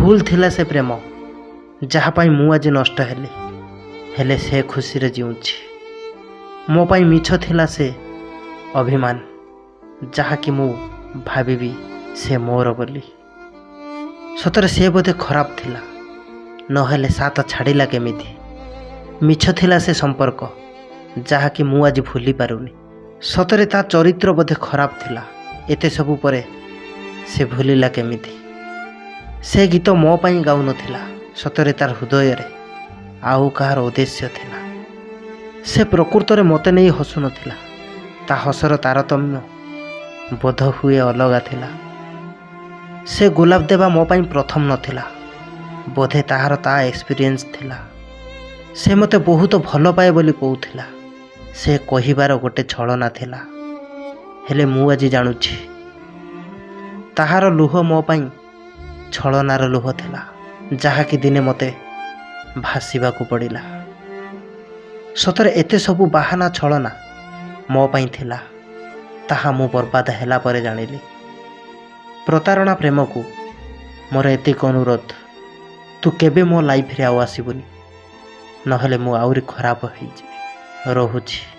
भूल थिला से प्रेम जहाँपाई मु आज नष्ट हेली हेले से खुशी रे जीउछि। मो पाई मिछ थिला से अभिमान जहाँ कि मु भाविबी से मोर बोली। सतरे से बोधे खराब थिला नहेले सात छाड़िला केमिति। मिछ थिला से संपर्क जहाँ कि मु आज भूली पारुनी। सतरे ता चरित्र बोधे खराब थिला एते सबु परे से भूलिला केमिति। से गीत मो पाई गाउ नथिला सतरे तार हृदय रे आउ कहार उद्देश्य थिला। से प्रकृत रे मते नहीं हसु नथिला ता हसर तारतम्य बोध हुए अलगा थिला। से गुलाब देवा मो पाई प्रथम नथिला बोधे ताहार ता एक्सपीरियंस थिला। से मते बहुत भल पाए बोली कहूथिला। से कहिबार गोटे छलना थिला हेले मु आज जानुछि ताहार लुह मो पाई छलनार लुह थिला जहाँ कि दिने मते भासीबाकू पड़िला। सतरे एते सबु बाहाना छलना मो पाई थिला ताहा मु बर्बाद हेला परे जानिली। प्रतारणा प्रेम को मोर एतिक अनुरोध तू केबे मो लाइफ रे आउ आसीबुनी नहेले मु आउरी खराब होई जिवि। रहुछि।